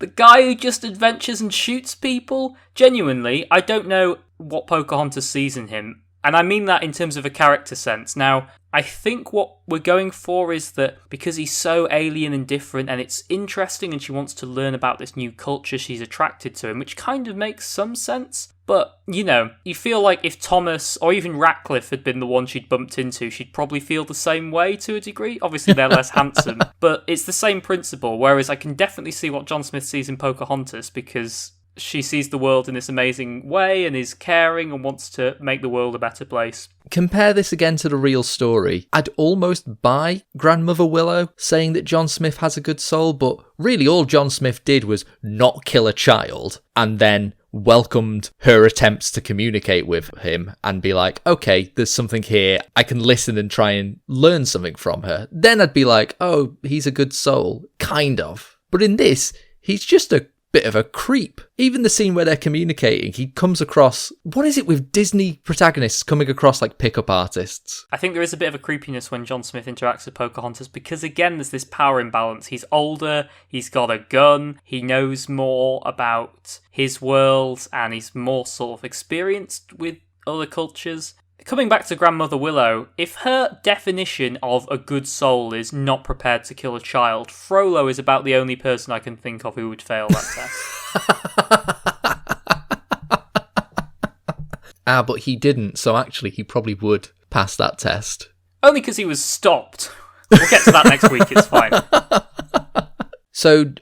The guy who just adventures and shoots people? Genuinely, I don't know what Pocahontas sees in him. And I mean that in terms of a character sense. Now, I think what we're going for is that because he's so alien and different and it's interesting and she wants to learn about this new culture, she's attracted to him, which kind of makes some sense. But, you know, you feel like if Thomas or even Ratcliffe had been the one she'd bumped into, she'd probably feel the same way to a degree. Obviously, they're less handsome, but it's the same principle. Whereas I can definitely see what John Smith sees in Pocahontas because she sees the world in this amazing way and is caring and wants to make the world a better place. Compare this again to the real story. I'd almost buy Grandmother Willow saying that John Smith has a good soul, but really all John Smith did was not kill a child and then welcomed her attempts to communicate with him and be like, okay, there's something here. I can listen and try and learn something from her. Then I'd be like, oh, he's a good soul. Kind of. But in this, he's just a bit of a creep. Even the scene where they're communicating, he comes across... What is it with Disney protagonists coming across like pickup artists? I think there is a bit of a creepiness when John Smith interacts with Pocahontas because, again, there's this power imbalance. He's older, he's got a gun, he knows more about his world, and he's more sort of experienced with other cultures. Coming back to Grandmother Willow, if her definition of a good soul is not prepared to kill a child, Frollo is about the only person I can think of who would fail that test. But he didn't, so actually he probably would pass that test. Only because he was stopped. We'll get to that next week, it's fine. So,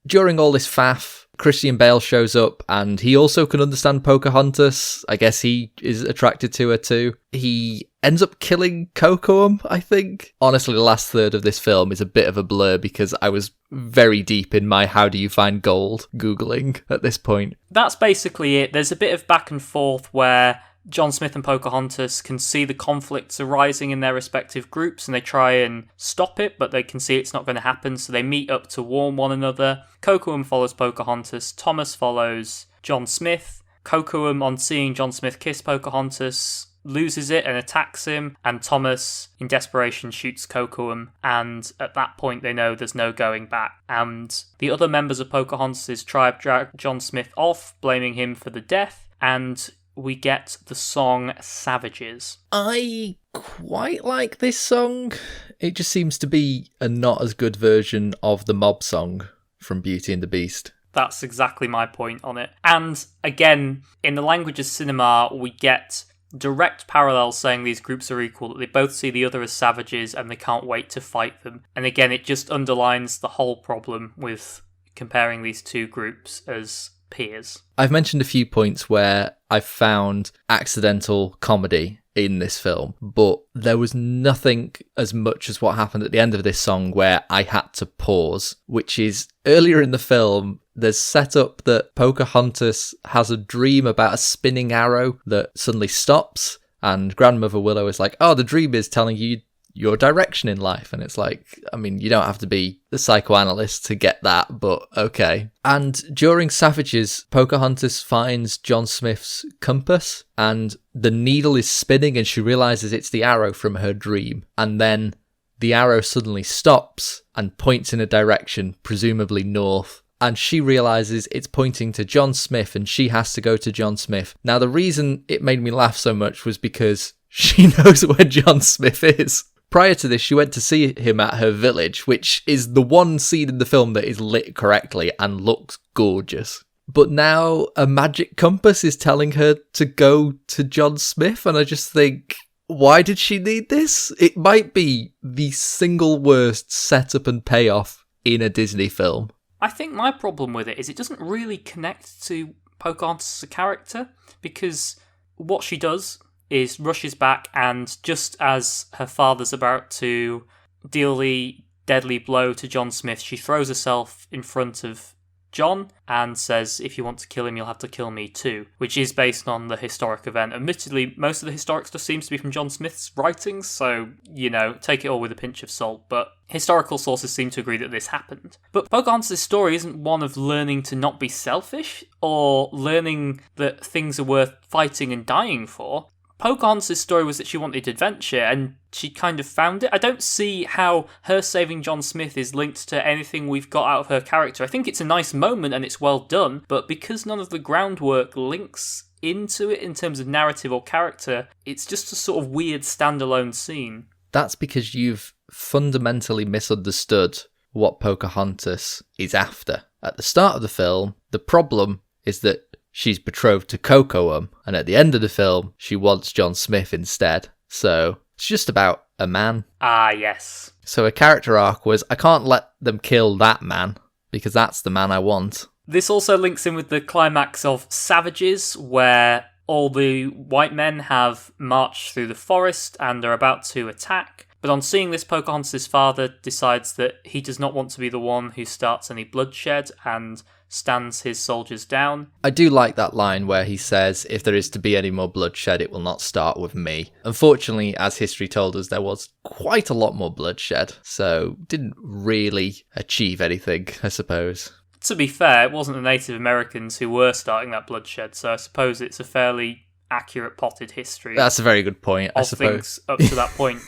during all this faff, Christian Bale shows up and he also can understand Pocahontas. I guess he is attracted to her too. He ends up killing Kocoum, I think. Honestly, the last third of this film is a bit of a blur because I was very deep in my how do you find gold Googling at this point. That's basically it. There's a bit of back and forth where John Smith and Pocahontas can see the conflicts arising in their respective groups and they try and stop it, but they can see it's not going to happen, so they meet up to warn one another. Kocoum follows Pocahontas, Thomas follows John Smith. Kocoum, on seeing John Smith kiss Pocahontas, loses it and attacks him, and Thomas, in desperation, shoots Kocoum, and at that point they know there's no going back. And the other members of Pocahontas' tribe drag John Smith off, blaming him for the death, and we get the song Savages. I quite like this song. It just seems to be a not as good version of the mob song from Beauty and the Beast. That's exactly my point on it. And again, in the language of cinema, we get direct parallels saying these groups are equal, that they both see the other as savages and they can't wait to fight them. And again, it just underlines the whole problem with comparing these two groups as peers. I've mentioned a few points where I've found accidental comedy in this film, but there was nothing as much as what happened at the end of this song where I had to pause, which is earlier in the film. There's set up that Pocahontas has a dream about a spinning arrow that suddenly stops, and Grandmother Willow is like, oh, the dream is telling you your direction in life. And it's like, I mean, you don't have to be the psychoanalyst to get that, but okay. And during Savages, Pocahontas finds John Smith's compass and the needle is spinning and she realizes it's the arrow from her dream. And then the arrow suddenly stops and points in a direction, presumably north. And she realizes it's pointing to John Smith and she has to go to John Smith. Now, the reason it made me laugh so much was because she knows where John Smith is. Prior to this, she went to see him at her village, which is the one scene in the film that is lit correctly and looks gorgeous. But now a magic compass is telling her to go to John Smith, and I just think, why did she need this? It might be the single worst setup and payoff in a Disney film. I think my problem with it is it doesn't really connect to Pocahontas as a character, because what she does is rushes back, and just as her father's about to deal the deadly blow to John Smith, she throws herself in front of John and says, if you want to kill him, you'll have to kill me too, which is based on the historic event. Admittedly, most of the historic stuff seems to be from John Smith's writings, so, you know, take it all with a pinch of salt, but historical sources seem to agree that this happened. But Pocahontas' story isn't one of learning to not be selfish, or learning that things are worth fighting and dying for. Pocahontas' story was that she wanted adventure, and she kind of found it. I don't see how her saving John Smith is linked to anything we've got out of her character. I think it's a nice moment and it's well done, but because none of the groundwork links into it in terms of narrative or character, it's just a sort of weird standalone scene. That's because you've fundamentally misunderstood what Pocahontas is after. At the start of the film, the problem is that she's betrothed to Cocoam, and at the end of the film, she wants John Smith instead. So it's just about a man. Ah, yes. So a character arc was, I can't let them kill that man, because that's the man I want. This also links in with the climax of Savages, where all the white men have marched through the forest and are about to attack. But on seeing this, Pocahontas' father decides that he does not want to be the one who starts any bloodshed and stands his soldiers down. I do like that line where he says, if there is to be any more bloodshed, it will not start with me. Unfortunately, as history told us, there was quite a lot more bloodshed, so didn't really achieve anything, I suppose. To be fair, it wasn't the Native Americans who were starting that bloodshed, so I suppose it's a fairly accurate potted history. That's a very good point, I suppose. Things up to that point.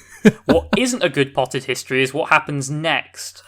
What isn't a good potted history is what happens next,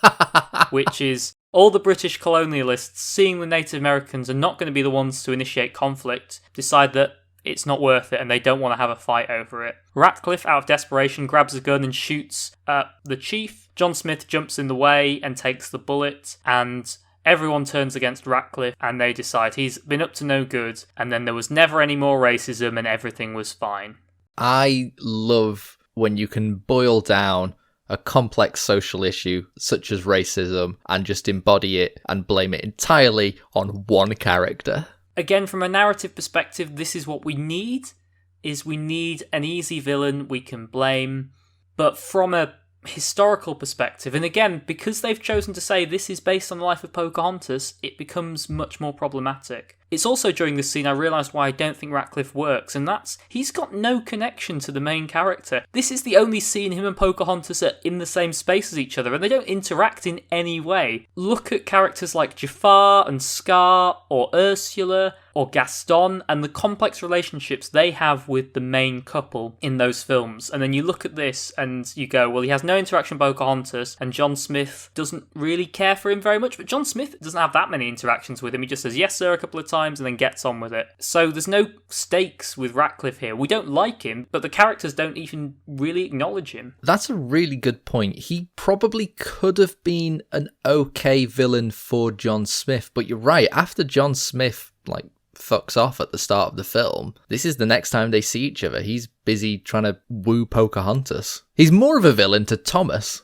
which is all the British colonialists, seeing the Native Americans are not going to be the ones to initiate conflict, decide that it's not worth it and they don't want to have a fight over it. Ratcliffe, out of desperation, grabs a gun and shoots at the chief. John Smith jumps in the way and takes the bullet, and everyone turns against Ratcliffe and they decide he's been up to no good, and then there was never any more racism and everything was fine. I love when you can boil down a complex social issue such as racism and just embody it and blame it entirely on one character. Again, from a narrative perspective, this is what we need, is we need an easy villain we can blame. But from a historical perspective, and again, because they've chosen to say this is based on the life of Pocahontas, it becomes much more problematic. It's also during this scene I realised why I don't think Ratcliffe works, and that's, he's got no connection to the main character. This is the only scene him and Pocahontas are in the same space as each other, and they don't interact in any way. Look at characters like Jafar and Scar, or Ursula, or Gaston, and the complex relationships they have with the main couple in those films. And then you look at this and you go, well, he has no interaction with Pocahontas, and John Smith doesn't really care for him very much, but John Smith doesn't have that many interactions with him. He just says yes sir a couple of times and then gets on with it. So there's no stakes with Ratcliffe here. We don't like him, but the characters don't even really acknowledge him. That's a really good point. He probably could have been an okay villain for John Smith, but you're right, after John Smith, fucks off at the start of the film, this is the next time they see each other. He's busy trying to woo Pocahontas. He's more of a villain to Thomas.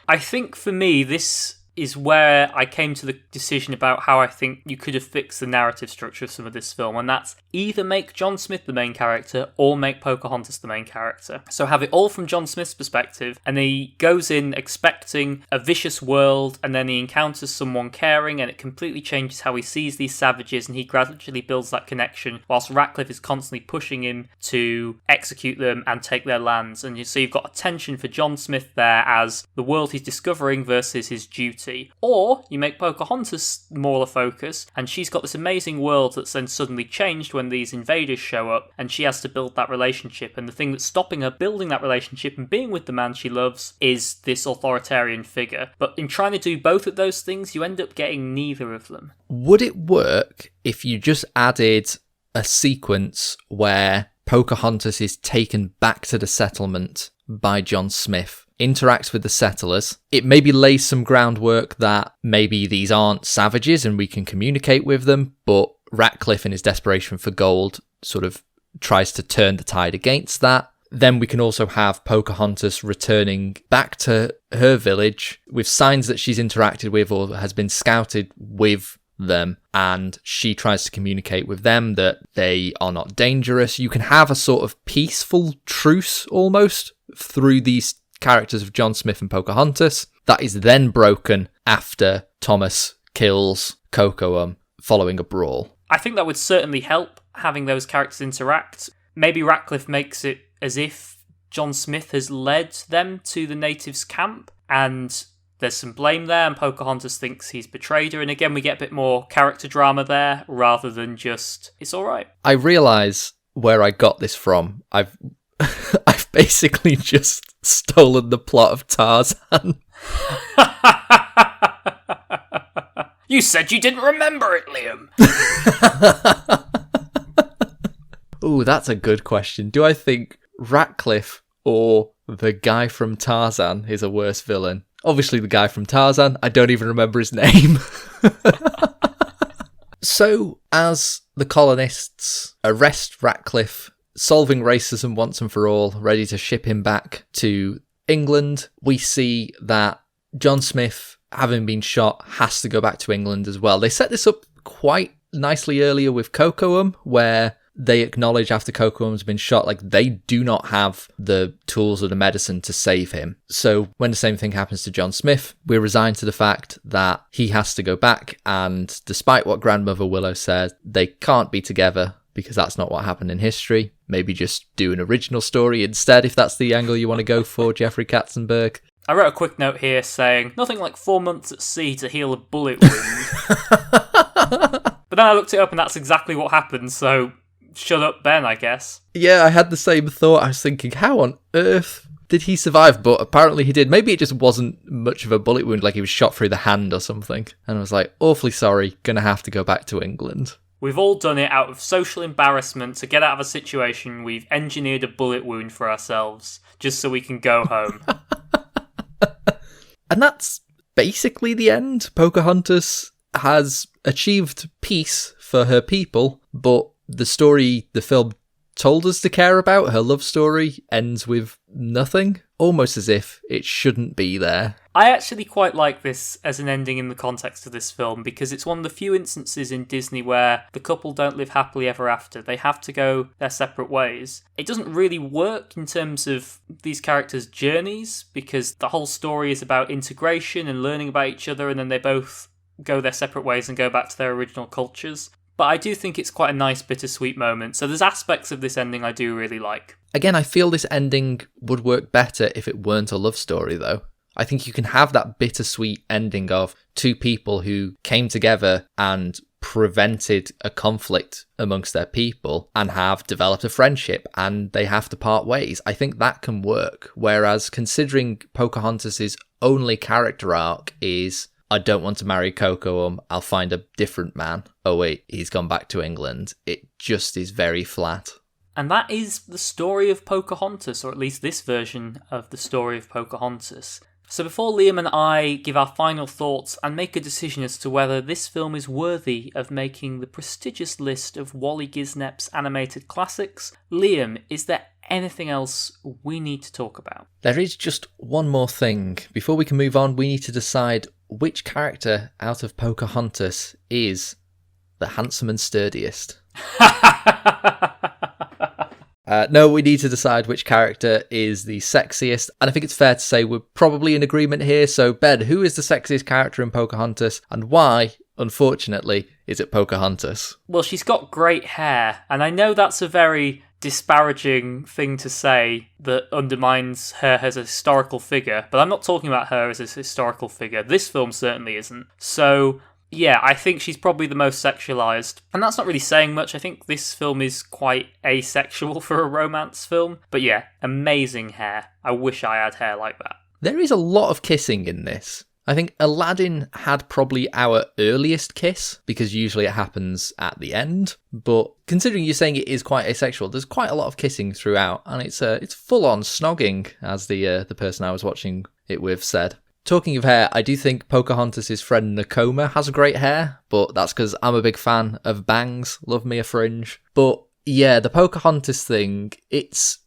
I think for me, this is where I came to the decision about how I think you could have fixed the narrative structure of some of this film, and that's either make John Smith the main character or make Pocahontas the main character. So have it all from John Smith's perspective, and he goes in expecting a vicious world, and then he encounters someone caring, and it completely changes how he sees these savages, and he gradually builds that connection, whilst Ratcliffe is constantly pushing him to execute them and take their lands. And so you've got a tension for John Smith there as the world he's discovering versus his duty. Or you make Pocahontas more the focus, and she's got this amazing world that's then suddenly changed when these invaders show up, and she has to build that relationship, and the thing that's stopping her building that relationship and being with the man she loves is this authoritarian figure. But in trying to do both of those things, you end up getting neither of them. Would it work if you just added a sequence where Pocahontas is taken back to the settlement by John Smith, interacts with the settlers? It maybe lays some groundwork that maybe these aren't savages and we can communicate with them, but Ratcliffe in his desperation for gold sort of tries to turn the tide against that. Then we can also have Pocahontas returning back to her village with signs that she's interacted with or has been scouted with them, and she tries to communicate with them that they are not dangerous. You can have a sort of peaceful truce almost through these characters of John Smith and Pocahontas that is then broken after Thomas kills Cocoam following a brawl. I think that would certainly help, having those characters interact. Maybe Ratcliffe makes it as if John Smith has led them to the natives' camp, and there's some blame there, and Pocahontas thinks he's betrayed her. And again, we get a bit more character drama there, rather than just, it's alright. I realise where I got this from. I've I've basically just stolen the plot of Tarzan. You said you didn't remember it, Liam. Ooh, that's a good question. Do I think Ratcliffe or the guy from Tarzan is a worse villain? Obviously the guy from Tarzan. I don't even remember his name. So, as the colonists arrest Ratcliffe, solving racism once and for all, ready to ship him back to England, we see that John Smith, having been shot, has to go back to England as well. They set this up quite nicely earlier with Cocoam, where they acknowledge after Cocoam's been shot, like, they do not have the tools or the medicine to save him. So when the same thing happens to John Smith, we're resigned to the fact that he has to go back, and despite what Grandmother Willow said, they can't be together because that's not what happened in history. Maybe just do an original story instead, if that's the angle you want to go for, Jeffrey Katzenberg. I wrote a quick note here saying, nothing like 4 months at sea to heal a bullet wound. But then I looked it up and that's exactly what happened, so shut up, Ben, I guess. Yeah, I had the same thought. I was thinking, how on earth did he survive? But apparently he did. Maybe it just wasn't much of a bullet wound, like he was shot through the hand or something. And I was like, awfully sorry, gonna have to go back to England. We've all done it out of social embarrassment to get out of a situation. We've engineered a bullet wound for ourselves just so we can go home. And that's basically the end. Pocahontas has achieved peace for her people, but the story the film told us to care about, her love story, ends with nothing. Almost as if it shouldn't be there. I actually quite like this as an ending in the context of this film, because it's one of the few instances in Disney where the couple don't live happily ever after. They have to go their separate ways. It doesn't really work in terms of these characters' journeys, because the whole story is about integration and learning about each other, and then they both go their separate ways and go back to their original cultures. But I do think it's quite a nice bittersweet moment. So there's aspects of this ending I do really like. Again, I feel this ending would work better if it weren't a love story, though. I think you can have that bittersweet ending of two people who came together and prevented a conflict amongst their people and have developed a friendship, and they have to part ways. I think that can work. Whereas considering Pocahontas' only character arc is, I don't want to marry Cocoam, I'll find a different man. Oh wait, he's gone back to England. It just is very flat. And that is the story of Pocahontas, or at least this version of the story of Pocahontas. So before Liam and I give our final thoughts and make a decision as to whether this film is worthy of making the prestigious list of Waly Gisnep's animated classics, Liam, is there anything else we need to talk about? There is just one more thing. Before we can move on, we need to decide which character out of Pocahontas is the handsome and sturdiest. No, we need to decide which character is the sexiest, and I think it's fair to say we're probably in agreement here. So, Ben, who is the sexiest character in Pocahontas, and why, unfortunately, is it Pocahontas? Well, she's got great hair, and I know that's a very disparaging thing to say that undermines her as a historical figure, but I'm not talking about her as a historical figure. This film certainly isn't. So, yeah, I think she's probably the most sexualized. And that's not really saying much. I think this film is quite asexual for a romance film. But yeah, amazing hair. I wish I had hair like that. There is a lot of kissing in this. I think Aladdin had probably our earliest kiss, because usually it happens at the end. But considering you're saying it is quite asexual, there's quite a lot of kissing throughout. And it's full-on snogging, as the person I was watching it with said. Talking of hair, I do think Pocahontas' friend Nakoma has great hair, but that's because I'm a big fan of bangs, love me a fringe. But yeah, the Pocahontas thing, it's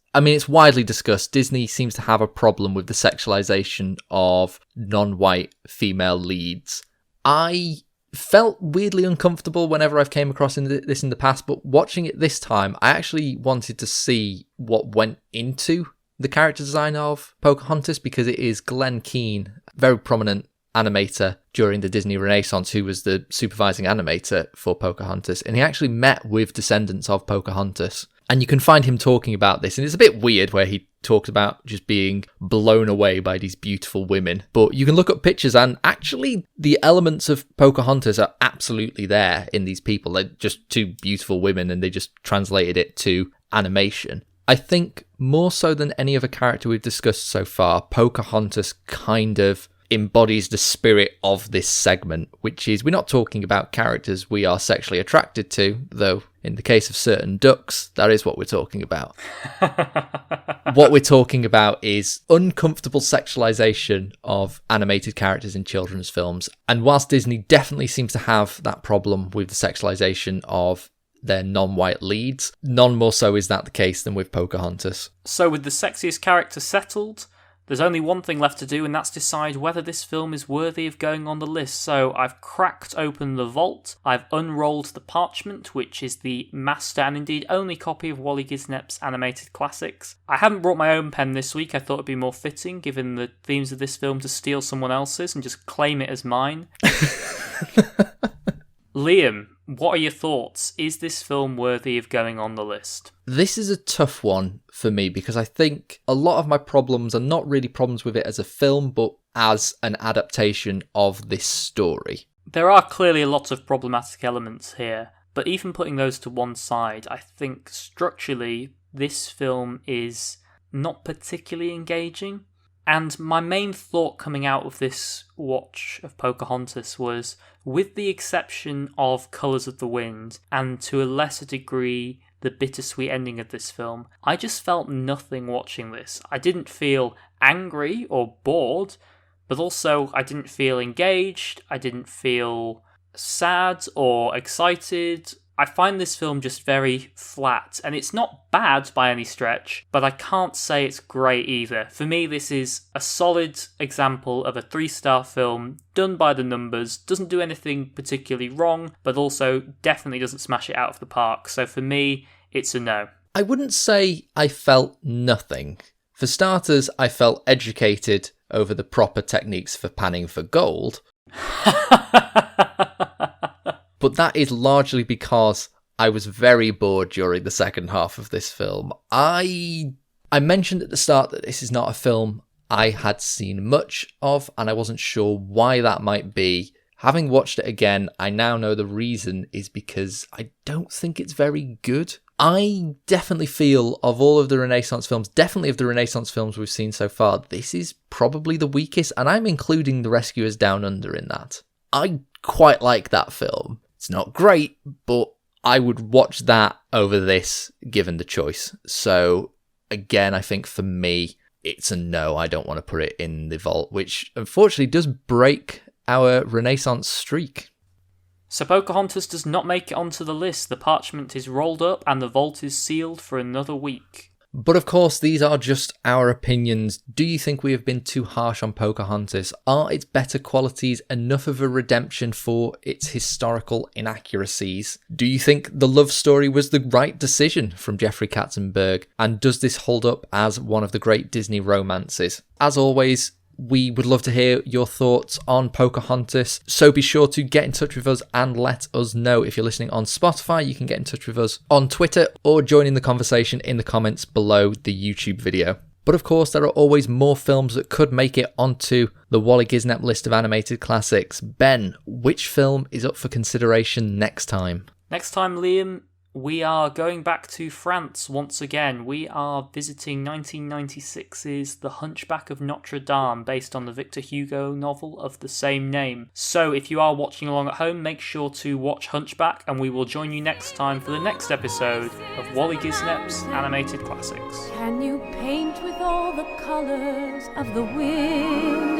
widely discussed. Disney seems to have a problem with the sexualization of non-white female leads. I felt weirdly uncomfortable whenever I've came across this in the past, but watching it this time, I actually wanted to see what went into the character design of Pocahontas, because it is Glenn Keane, very prominent animator during the Disney Renaissance, who was the supervising animator for Pocahontas, and he actually met with descendants of Pocahontas And you can find him talking about this, and it's a bit weird where he talks about just being blown away by these beautiful women. But you can look up pictures, and actually the elements of Pocahontas are absolutely there in these people. They're just two beautiful women, and they just translated it to animation. I think more so than any other character we've discussed so far, Pocahontas kind of embodies the spirit of this segment, which is, we're not talking about characters we are sexually attracted to, though in the case of certain ducks, that is what we're talking about. What we're talking about is uncomfortable sexualization of animated characters in children's films. And whilst Disney definitely seems to have that problem with the sexualization of their non-white leads, none more so is that the case than with Pocahontas. So with the sexiest character settled, there's only one thing left to do, and that's decide whether this film is worthy of going on the list. So I've cracked open the vault, I've unrolled the parchment, which is the master and indeed only copy of Waly Gisnep's animated classics. I haven't brought my own pen this week. I thought it'd be more fitting, given the themes of this film, to steal someone else's and just claim it as mine. Liam, what are your thoughts? Is this film worthy of going on the list? This is a tough one for me because I think a lot of my problems are not really problems with it as a film, but as an adaptation of this story. There are clearly a lot of problematic elements here, but even putting those to one side, I think structurally this film is not particularly engaging. And my main thought coming out of this watch of Pocahontas was, with the exception of Colours of the Wind, and to a lesser degree the bittersweet ending of this film, I just felt nothing watching this. I didn't feel angry or bored, but also I didn't feel engaged, I didn't feel sad or excited. I find this film just very flat, and it's not bad by any stretch, but I can't say it's great either. For me, this is a solid example of a 3-star film, done by the numbers, doesn't do anything particularly wrong, but also definitely doesn't smash it out of the park. So for me, it's a no. I wouldn't say I felt nothing. For starters, I felt educated over the proper techniques for panning for gold. But that is largely because I was very bored during the second half of this film. I mentioned at the start that this is not a film I had seen much of, and I wasn't sure why that might be. Having watched it again, I now know the reason is because I don't think it's very good. I definitely feel of all of the Renaissance films, definitely of the Renaissance films we've seen so far, this is probably the weakest, and I'm including The Rescuers Down Under in that. I quite like that film. It's not great, but I would watch that over this given the choice. So again, I think for me, it's a no. I don't want to put it in the vault, which unfortunately does break our Renaissance streak. So Pocahontas does not make it onto the list. The parchment is rolled up and the vault is sealed for another week. But of course, these are just our opinions. Do you think we have been too harsh on Pocahontas? Are its better qualities enough of a redemption for its historical inaccuracies? Do you think the love story was the right decision from Jeffrey Katzenberg? And does this hold up as one of the great Disney romances? As always, we would love to hear your thoughts on Pocahontas, so be sure to get in touch with us and let us know. If you're listening on Spotify, you can get in touch with us on Twitter or join in the conversation in the comments below the YouTube video. But of course, there are always more films that could make it onto the Waly Gisnep list of animated classics. Ben, which film is up for consideration next time? Next time, Liam, we are going back to France once again. We are visiting 1996's The Hunchback of Notre Dame, based on the Victor Hugo novel of the same name. So if you are watching along at home, make sure to watch Hunchback, and we will join you next time for the next episode of Waly Gisnep's Animated Classics. Can you paint with all the colours of the wind?